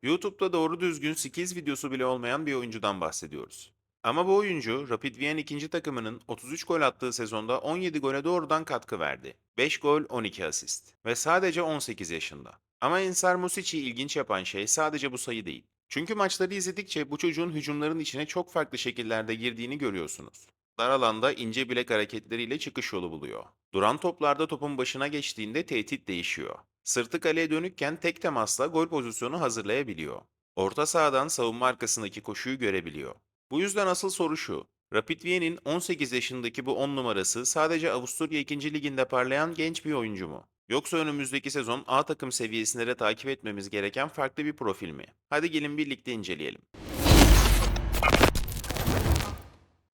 YouTube'da doğru düzgün skills videosu bile olmayan bir oyuncudan bahsediyoruz. Ama bu oyuncu Rapid Wien ikinci takımının 33 gol attığı sezonda 17 gole doğrudan katkı verdi. 5 gol, 12 asist ve sadece 18 yaşında. Ama Ensar Music'i ilginç yapan şey sadece bu sayı değil. Çünkü maçları izledikçe bu çocuğun hücumların içine çok farklı şekillerde girdiğini görüyorsunuz. Dar alanda ince bilek hareketleriyle çıkış yolu buluyor. Duran toplarda topun başına geçtiğinde tehdit değişiyor. Sırtı kaleye dönükken tek temasla gol pozisyonu hazırlayabiliyor. Orta sahadan savunma arkasındaki koşuyu görebiliyor. Bu yüzden asıl soru şu: Rapid Wien'in 18 yaşındaki bu 10 numarası sadece Avusturya 2. Ligi'nde parlayan genç bir oyuncu mu? Yoksa önümüzdeki sezon A takım seviyesinde de takip etmemiz gereken farklı bir profil mi? Hadi gelin birlikte inceleyelim.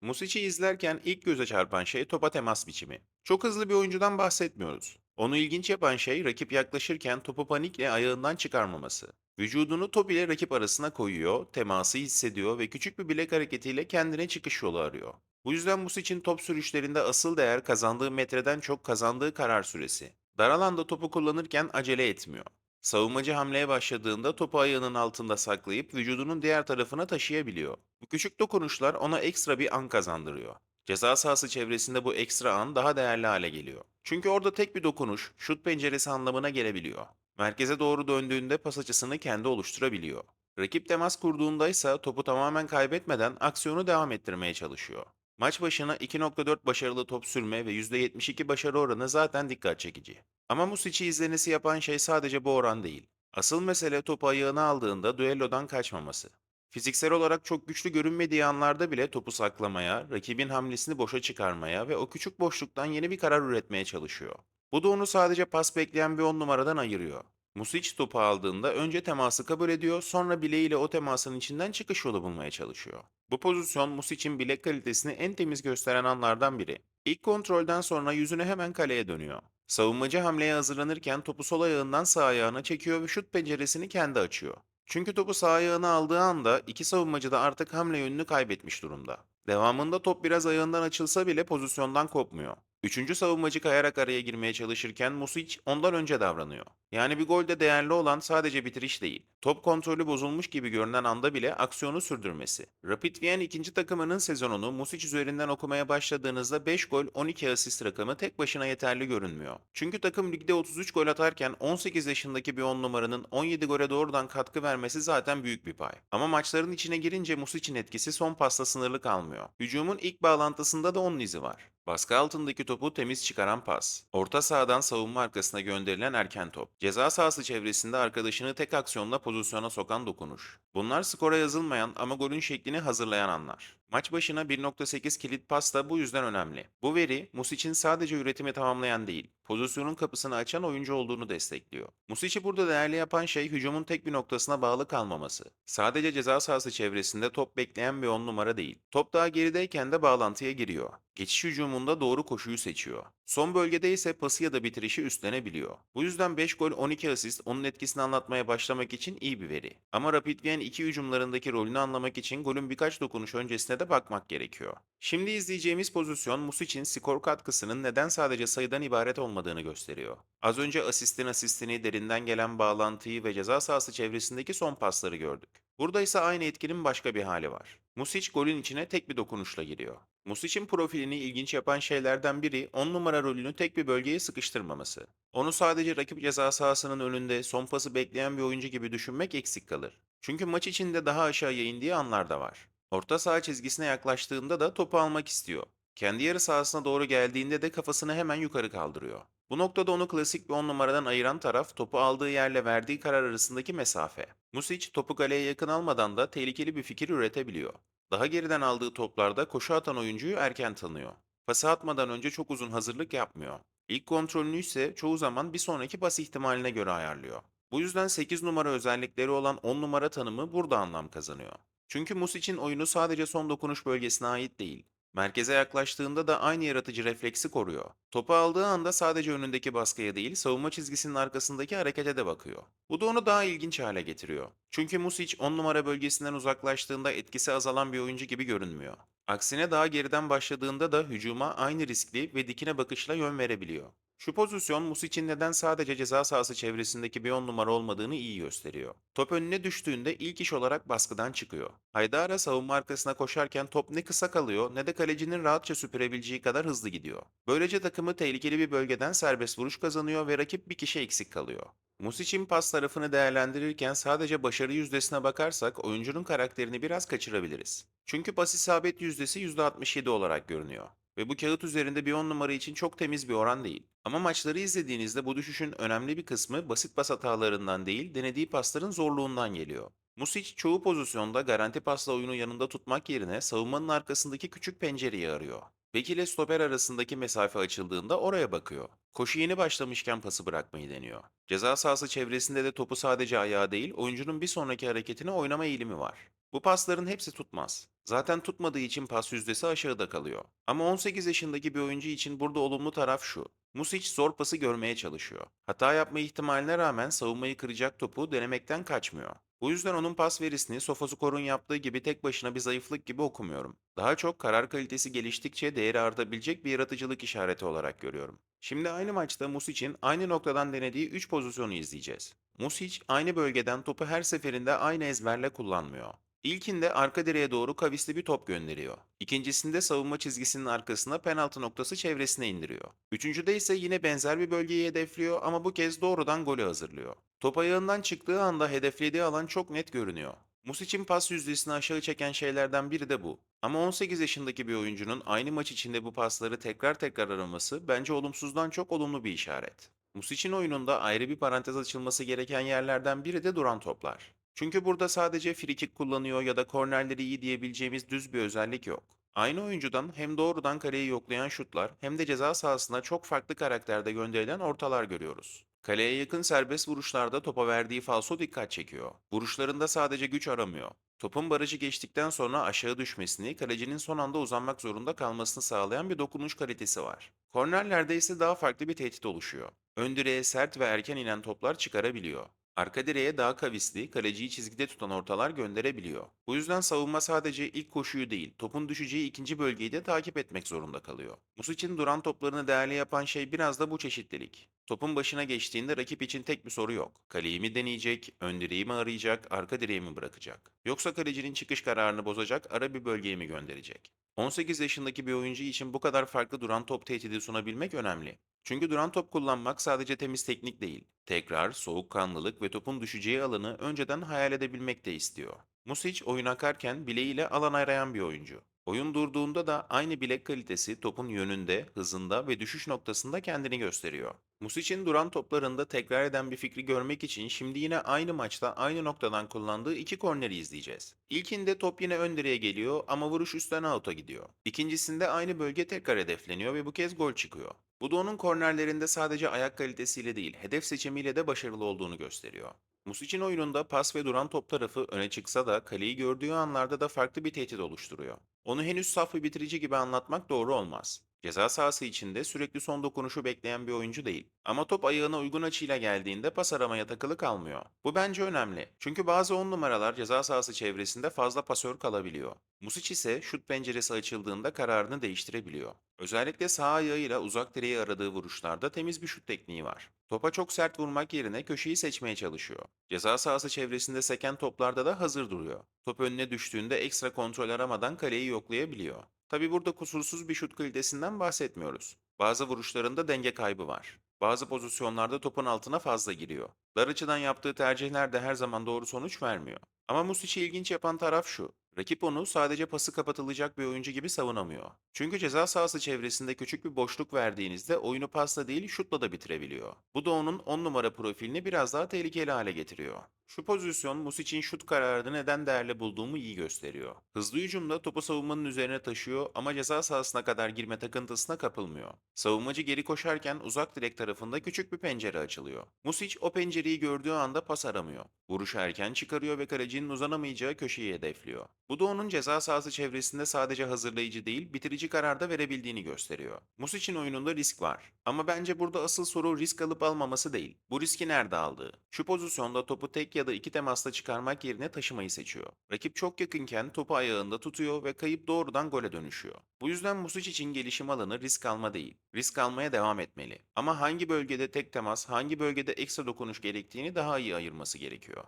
Music'i izlerken ilk göze çarpan şey topa temas biçimi. Çok hızlı bir oyuncudan bahsetmiyoruz. Onu ilginç yapan şey rakip yaklaşırken topu panikle ayağından çıkarmaması. Vücudunu top ile rakip arasına koyuyor, teması hissediyor ve küçük bir bilek hareketiyle kendine çıkış yolu arıyor. Bu yüzden Music'in top sürüşlerinde asıl değer kazandığı metreden çok kazandığı karar süresi. Dar alanda topu kullanırken acele etmiyor. Savunmacı hamleye başladığında topu ayağının altında saklayıp vücudunun diğer tarafına taşıyabiliyor. Bu küçük dokunuşlar ona ekstra bir an kazandırıyor. Ceza sahası çevresinde bu ekstra an daha değerli hale geliyor. Çünkü orada tek bir dokunuş, şut penceresi anlamına gelebiliyor. Merkeze doğru döndüğünde pas açısını kendi oluşturabiliyor. Rakip temas kurduğunda ise topu tamamen kaybetmeden aksiyonu devam ettirmeye çalışıyor. Maç başına 2.4 başarılı top sürme ve %72 başarı oranı zaten dikkat çekici. Ama Music'i izlenesi yapan şey sadece bu oran değil. Asıl mesele topu ayağına aldığında düellodan kaçmaması. Fiziksel olarak çok güçlü görünmediği anlarda bile topu saklamaya, rakibin hamlesini boşa çıkarmaya ve o küçük boşluktan yeni bir karar üretmeye çalışıyor. Bu da onu sadece pas bekleyen bir 10 numaradan ayırıyor. Music topu aldığında önce teması kabul ediyor, sonra bileğiyle o temasın içinden çıkış yolu bulmaya çalışıyor. Bu pozisyon Music'in bilek kalitesini en temiz gösteren anlardan biri. İlk kontrolden sonra yüzünü hemen kaleye dönüyor. Savunmacı hamleye hazırlanırken topu sol ayağından sağ ayağına çekiyor ve şut penceresini kendi açıyor. Çünkü topu sağ ayağına aldığı anda iki savunmacı da artık hamle yönünü kaybetmiş durumda. Devamında top biraz ayağından açılsa bile pozisyondan kopmuyor. Üçüncü savunmacı kayarak araya girmeye çalışırken Music ondan önce davranıyor. Yani bir golde değerli olan sadece bitiriş değil, top kontrolü bozulmuş gibi görünen anda bile aksiyonu sürdürmesi. Rapid Wien ikinci takımının sezonunu Music üzerinden okumaya başladığınızda 5 gol 12 asist rakamı tek başına yeterli görünmüyor. Çünkü takım ligde 33 gol atarken 18 yaşındaki bir 10 numaranın 17 gole doğrudan katkı vermesi zaten büyük bir pay. Ama maçların içine girince Music'in etkisi son pasla sınırlı kalmıyor. Hücumun ilk bağlantısında da onun izi var. Baskı altındaki topu temiz çıkaran pas. Orta sahadan savunma arkasına gönderilen erken top. Ceza sahası çevresinde arkadaşını tek aksiyonla pozisyona sokan dokunuş. Bunlar skora yazılmayan ama golün şeklini hazırlayan anlar. Maç başına 1.8 kilit pas da bu yüzden önemli. Bu veri Music'in sadece üretimi tamamlayan değil, pozisyonun kapısını açan oyuncu olduğunu destekliyor. Music'i burada değerli yapan şey hücumun tek bir noktasına bağlı kalmaması. Sadece ceza sahası çevresinde top bekleyen bir 10 numara değil. Top daha gerideyken de bağlantıya giriyor. Geçiş hücumunda doğru koşuyu seçiyor. Son bölgede ise pası ya da bitirişi üstlenebiliyor. Bu yüzden 5 gol 12 asist onun etkisini anlatmaya başlamak için iyi bir veri. Ama Rapid Wien iki hücumlarındaki rolünü anlamak için golün birkaç dokunuş öncesine de bakmak gerekiyor. Şimdi izleyeceğimiz pozisyon Music'in skor katkısının neden sadece sayıdan ibaret olmadığını gösteriyor. Az önce asistini, derinden gelen bağlantıyı ve ceza sahası çevresindeki son pasları gördük. Burada ise aynı etkinin başka bir hali var. Music golün içine tek bir dokunuşla giriyor. Music'in profilini ilginç yapan şeylerden biri 10 numara rolünü tek bir bölgeye sıkıştırmaması. Onu sadece rakip ceza sahasının önünde son pası bekleyen bir oyuncu gibi düşünmek eksik kalır. Çünkü maç içinde daha aşağıya indiği anlar da var. Orta saha çizgisine yaklaştığında da topu almak istiyor. Kendi yarı sahasına doğru geldiğinde de kafasını hemen yukarı kaldırıyor. Bu noktada onu klasik bir 10 numaradan ayıran taraf topu aldığı yerle verdiği karar arasındaki mesafe. Music topu kaleye yakın almadan da tehlikeli bir fikir üretebiliyor. Daha geriden aldığı toplarda koşu atan oyuncuyu erken tanıyor. Pası atmadan önce çok uzun hazırlık yapmıyor. İlk kontrolünü ise çoğu zaman bir sonraki pas ihtimaline göre ayarlıyor. Bu yüzden 8 numara özellikleri olan 10 numara tanımı burada anlam kazanıyor. Çünkü Music'in oyunu sadece son dokunuş bölgesine ait değil. Merkeze yaklaştığında da aynı yaratıcı refleksi koruyor. Topu aldığı anda sadece önündeki baskıya değil, savunma çizgisinin arkasındaki harekete de bakıyor. Bu da onu daha ilginç hale getiriyor. Çünkü Music 10 numara bölgesinden uzaklaştığında etkisi azalan bir oyuncu gibi görünmüyor. Aksine daha geriden başladığında da hücuma aynı riskli ve dikine bakışla yön verebiliyor. Şu pozisyon Music'in neden sadece ceza sahası çevresindeki bir 10 numara olmadığını iyi gösteriyor. Top önüne düştüğünde ilk iş olarak baskıdan çıkıyor. Haydara savunma arkasına koşarken top ne kısa kalıyor ne de kalecinin rahatça süpürebileceği kadar hızlı gidiyor. Böylece takımı tehlikeli bir bölgeden serbest vuruş kazanıyor ve rakip bir kişi eksik kalıyor. Music'in pas tarafını değerlendirirken sadece başarı yüzdesine bakarsak oyuncunun karakterini biraz kaçırabiliriz. Çünkü pas isabet yüzdesi %67 olarak görünüyor. Ve bu kağıt üzerinde bir 10 numara için çok temiz bir oran değil. Ama maçları izlediğinizde bu düşüşün önemli bir kısmı basit pas hatalarından değil, denediği pasların zorluğundan geliyor. Music çoğu pozisyonda garanti pasla oyunu yanında tutmak yerine savunmanın arkasındaki küçük pencereyi arıyor. Bek ile stoper arasındaki mesafe açıldığında oraya bakıyor. Koşu yeni başlamışken pası bırakmayı deniyor. Ceza sahası çevresinde de topu sadece ayağa değil, oyuncunun bir sonraki hareketine oynama eğilimi var. Bu pasların hepsi tutmaz. Zaten tutmadığı için pas yüzdesi aşağıda kalıyor. Ama 18 yaşındaki bir oyuncu için burada olumlu taraf şu. Music zor pası görmeye çalışıyor. Hata yapma ihtimaline rağmen savunmayı kıracak topu denemekten kaçmıyor. Bu yüzden onun pas verisini Sofoskor'un yaptığı gibi tek başına bir zayıflık gibi okumuyorum. Daha çok karar kalitesi geliştikçe değeri artabilecek bir yaratıcılık işareti olarak görüyorum. Şimdi aynı maçta Music'in aynı noktadan denediği 3 pozisyonu izleyeceğiz. Music aynı bölgeden topu her seferinde aynı ezberle kullanmıyor. İlkinde arka direğe doğru kavisli bir top gönderiyor. İkincisinde savunma çizgisinin arkasına penaltı noktası çevresine indiriyor. Üçüncüde ise yine benzer bir bölgeyi hedefliyor ama bu kez doğrudan golü hazırlıyor. Top ayağından çıktığı anda hedeflediği alan çok net görünüyor. Music'in pas yüzdesini aşağı çeken şeylerden biri de bu. Ama 18 yaşındaki bir oyuncunun aynı maç içinde bu pasları tekrar tekrar araması bence olumsuzdan çok olumlu bir işaret. Music'in oyununda ayrı bir parantez açılması gereken yerlerden biri de duran toplar. Çünkü burada sadece frikik kullanıyor ya da kornerleri iyi diyebileceğimiz düz bir özellik yok. Aynı oyuncudan hem doğrudan kaleyi yoklayan şutlar hem de ceza sahasına çok farklı karakterde gönderilen ortalar görüyoruz. Kaleye yakın serbest vuruşlarda topa verdiği falso dikkat çekiyor. Vuruşlarında sadece güç aramıyor. Topun barajı geçtikten sonra aşağı düşmesini, kalecinin son anda uzanmak zorunda kalmasını sağlayan bir dokunuş kalitesi var. Kornerlerde ise daha farklı bir tehdit oluşuyor. Ön direğe sert ve erken inen toplar çıkarabiliyor. Arka direğe daha kavisli, kaleciyi çizgide tutan ortalar gönderebiliyor. Bu yüzden savunma sadece ilk koşuyu değil, topun düşeceği ikinci bölgeyi de takip etmek zorunda kalıyor. Music'in duran toplarını değerli yapan şey biraz da bu çeşitlilik. Topun başına geçtiğinde rakip için tek bir soru yok. Kaleyi mi deneyecek, ön direği mi arayacak, arka direği mi bırakacak? Yoksa kalecinin çıkış kararını bozacak, ara bir bölgeye mi gönderecek? 18 yaşındaki bir oyuncu için bu kadar farklı duran top tehdidi sunabilmek önemli. Çünkü duran top kullanmak sadece temiz teknik değil. Tekrar, soğukkanlılık ve topun düşeceği alanı önceden hayal edebilmek de istiyor. Music oyun akarken bileğiyle alan arayan bir oyuncu. Oyun durduğunda da aynı bilek kalitesi topun yönünde, hızında ve düşüş noktasında kendini gösteriyor. Music'in duran toplarında tekrar eden bir fikri görmek için şimdi yine aynı maçta aynı noktadan kullandığı iki korneri izleyeceğiz. İlkinde top yine ön direğe geliyor ama vuruş üstten out'a gidiyor. İkincisinde aynı bölge tekrar hedefleniyor ve bu kez gol çıkıyor. Bu da onun kornerlerinde sadece ayak kalitesiyle değil, hedef seçimiyle de başarılı olduğunu gösteriyor. Music'in oyununda pas ve duran top tarafı öne çıksa da kaleyi gördüğü anlarda da farklı bir tehdit oluşturuyor. Onu henüz saf bir bitirici gibi anlatmak doğru olmaz. Ceza sahası içinde sürekli son dokunuşu bekleyen bir oyuncu değil. Ama top ayağına uygun açıyla geldiğinde pas aramaya takılı kalmıyor. Bu bence önemli. Çünkü bazı 10 numaralar ceza sahası çevresinde fazla pasör kalabiliyor. Music ise şut penceresi açıldığında kararını değiştirebiliyor. Özellikle sağ ayağıyla uzak direği aradığı vuruşlarda temiz bir şut tekniği var. Topa çok sert vurmak yerine köşeyi seçmeye çalışıyor. Ceza sahası çevresinde seken toplarda da hazır duruyor. Top önüne düştüğünde ekstra kontrol aramadan kaleyi yoklayabiliyor. Tabi burada kusursuz bir şut kalitesinden bahsetmiyoruz. Bazı vuruşlarında denge kaybı var. Bazı pozisyonlarda topun altına fazla giriyor. Dar açıdan yaptığı tercihler de her zaman doğru sonuç vermiyor. Ama Music'i ilginç yapan taraf şu. Rakip onu sadece pası kapatılacak bir oyuncu gibi savunamıyor. Çünkü ceza sahası çevresinde küçük bir boşluk verdiğinizde oyunu pasla değil şutla da bitirebiliyor. Bu da onun 10 numara profilini biraz daha tehlikeli hale getiriyor. Şu pozisyon Music'in şut kararını neden değerli bulduğumu iyi gösteriyor. Hızlı hücumda topu savunmanın üzerine taşıyor ama ceza sahasına kadar girme takıntısına kapılmıyor. Savunmacı geri koşarken uzak direk tarafında küçük bir pencere açılıyor. Music o pencereyi gördüğü anda pas aramıyor. Vuruşu erken çıkarıyor ve kalecinin uzanamayacağı köşeyi hedefliyor. Bu da onun ceza sahası çevresinde sadece hazırlayıcı değil, bitirici karar da verebildiğini gösteriyor. Music'in oyununda risk var. Ama bence burada asıl soru risk alıp almaması değil. Bu riski nerede aldığı? Şu pozisyonda topu tek ya da iki temasla çıkarmak yerine taşımayı seçiyor. Rakip çok yakınken topu ayağında tutuyor ve kayıp doğrudan gole dönüşüyor. Bu yüzden Music için gelişim alanı risk alma değil. Risk almaya devam etmeli. Ama hangi bölgede tek temas, hangi bölgede ekstra dokunuş gerektiğini daha iyi ayırması gerekiyor.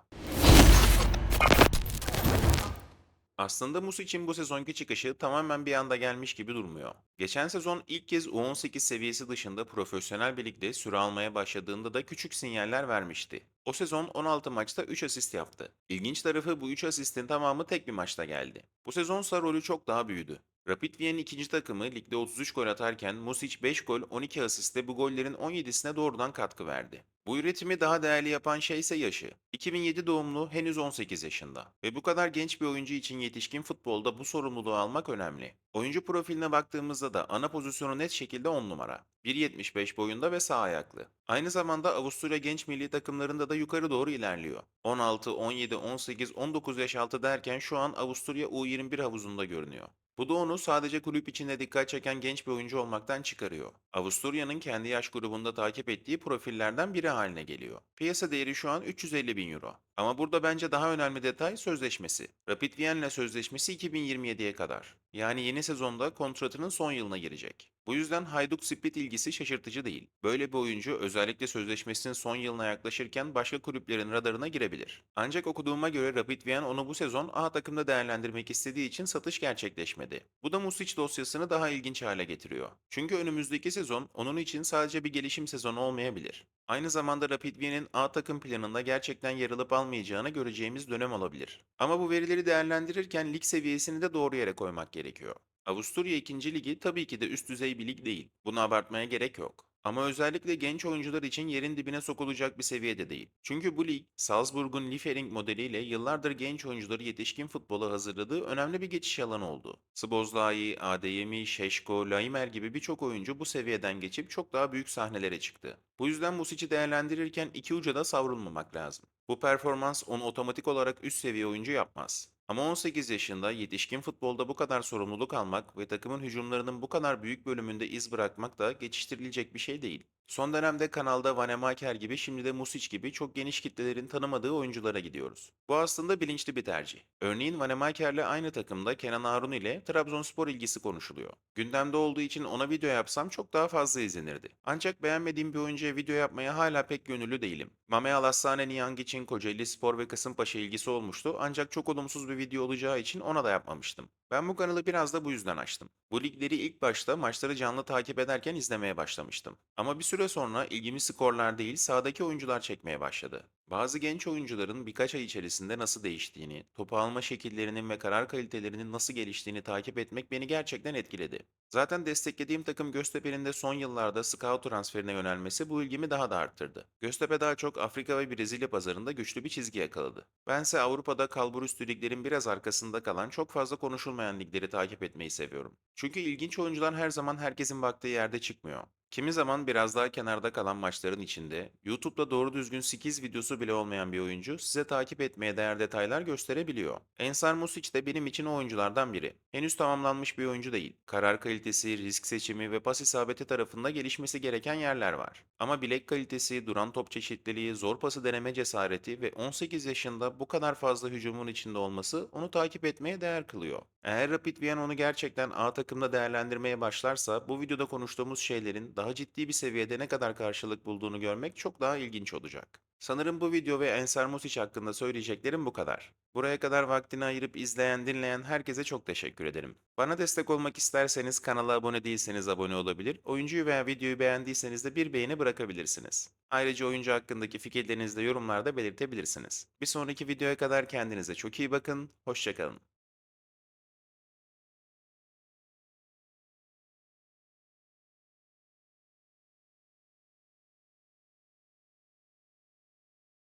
Aslında Music'in bu sezonki çıkışı tamamen bir anda gelmiş gibi durmuyor. Geçen sezon ilk kez U18 seviyesi dışında profesyonel bir ligde süre almaya başladığında da küçük sinyaller vermişti. O sezon 16 maçta 3 asist yaptı. İlginç tarafı bu 3 asistin tamamı tek bir maçta geldi. Bu sezonsa rolü çok daha büyüdü. Rapid Wien'in ikinci takımı ligde 33 gol atarken Music 5 gol 12 asistle bu gollerin 17'sine doğrudan katkı verdi. Bu üretimi daha değerli yapan şey ise yaşı. 2007 doğumlu, henüz 18 yaşında. Ve bu kadar genç bir oyuncu için yetişkin futbolda bu sorumluluğu almak önemli. Oyuncu profiline baktığımızda da ana pozisyonu net şekilde 10 numara. 1.75 boyunda ve sağ ayaklı. Aynı zamanda Avusturya genç milli takımlarında da yukarı doğru ilerliyor. 16, 17, 18, 19 yaş altı derken şu an Avusturya U21 havuzunda görünüyor. Bu da onu sadece kulüp içinde dikkat çeken genç bir oyuncu olmaktan çıkarıyor. Avusturya'nın kendi yaş grubunda takip ettiği profillerden biri haline geliyor. Piyasa değeri şu an 350 bin euro. Ama burada bence daha önemli detay sözleşmesi. Rapid Wien'le sözleşmesi 2027'ye kadar. Yani yeni sezonda kontratının son yılına girecek. Bu yüzden Hajduk Split ilgisi şaşırtıcı değil. Böyle bir oyuncu özellikle sözleşmesinin son yılına yaklaşırken başka kulüplerin radarına girebilir. Ancak okuduğuma göre Rapid Wien onu bu sezon A takımda değerlendirmek istediği için satış gerçekleşmedi. Bu da Music dosyasını daha ilginç hale getiriyor. Çünkü önümüzdeki sezon onun için sadece bir gelişim sezonu olmayabilir. Aynı zamanda Rapid Wien'in A takım planında gerçekten yer alıp almayacağını göreceğimiz dönem olabilir. Ama bu verileri değerlendirirken lig seviyesini de doğru yere koymak gerekiyor. Avusturya 2. Ligi tabii ki de üst düzey bir lig değil. Bunu abartmaya gerek yok. Ama özellikle genç oyuncular için yerin dibine sokulacak bir seviyede değil. Çünkü bu lig, Salzburg'un Liefering modeliyle yıllardır genç oyuncuları yetişkin futbola hazırladığı önemli bir geçiş alanı oldu. Szoboszlai, Adeyemi, Šeško, Laimer gibi birçok oyuncu bu seviyeden geçip çok daha büyük sahnelere çıktı. Bu yüzden Music'i değerlendirirken iki uca da savrulmamak lazım. Bu performans onu otomatik olarak üst seviye oyuncu yapmaz. Ama 18 yaşında yetişkin futbolda bu kadar sorumluluk almak ve takımın hücumlarının bu kadar büyük bölümünde iz bırakmak da geçiştirilecek bir şey değil. Son dönemde kanalda Vanemaker gibi şimdi de Music gibi çok geniş kitlelerin tanımadığı oyunculara gidiyoruz. Bu aslında bilinçli bir tercih. Örneğin Vanemaker'le aynı takımda Kenan Arun ile Trabzonspor ilgisi konuşuluyor. Gündemde olduğu için ona video yapsam çok daha fazla izlenirdi. Ancak beğenmediğim bir oyuncuya video yapmaya hala pek gönüllü değilim. Mame Alassane Niang için Kocaeli Spor ve Kasımpaşa ilgisi olmuştu ancak çok olumsuz bir video olacağı için ona da yapmamıştım. Ben bu kanalı biraz da bu yüzden açtım. Bu ligleri ilk başta maçları canlı takip ederken izlemeye başlamıştım. Ama bir süre sonra ilgimi skorlar değil sahadaki oyuncular çekmeye başladı. Bazı genç oyuncuların birkaç ay içerisinde nasıl değiştiğini, topu alma şekillerinin ve karar kalitelerinin nasıl geliştiğini takip etmek beni gerçekten etkiledi. Zaten desteklediğim takım Göztepe'nin de son yıllarda scout transferine yönelmesi bu ilgimi daha da arttırdı. Göztepe daha çok Afrika ve Brezilya pazarında güçlü bir çizgi yakaladı. Bense Avrupa'da kalburüstü liglerin biraz arkasında kalan çok fazla konuşulmayan ligleri takip etmeyi seviyorum. Çünkü ilginç oyuncular her zaman herkesin baktığı yerde çıkmıyor. Kimi zaman biraz daha kenarda kalan maçların içinde, YouTube'da doğru düzgün skiz videosu bile olmayan bir oyuncu size takip etmeye değer detaylar gösterebiliyor. Ensar Music de benim için o oyunculardan biri. Henüz tamamlanmış bir oyuncu değil. Karar kalitesi, risk seçimi ve pas isabeti tarafında gelişmesi gereken yerler var. Ama bilek kalitesi, duran top çeşitliliği, zor pası deneme cesareti ve 18 yaşında bu kadar fazla hücumun içinde olması onu takip etmeye değer kılıyor. Eğer Rapid Wien onu gerçekten A takımda değerlendirmeye başlarsa bu videoda konuştuğumuz şeylerin daha ciddi bir seviyede ne kadar karşılık bulduğunu görmek çok daha ilginç olacak. Sanırım bu video ve Ensar Music hakkında söyleyeceklerim bu kadar. Buraya kadar vaktini ayırıp izleyen, dinleyen herkese çok teşekkür ederim. Bana destek olmak isterseniz kanala abone değilseniz abone olabilir, oyuncuyu veya videoyu beğendiyseniz de bir beğeni bırakabilirsiniz. Ayrıca oyuncu hakkındaki fikirlerinizi de yorumlarda belirtebilirsiniz. Bir sonraki videoya kadar kendinize çok iyi bakın, hoşça kalın.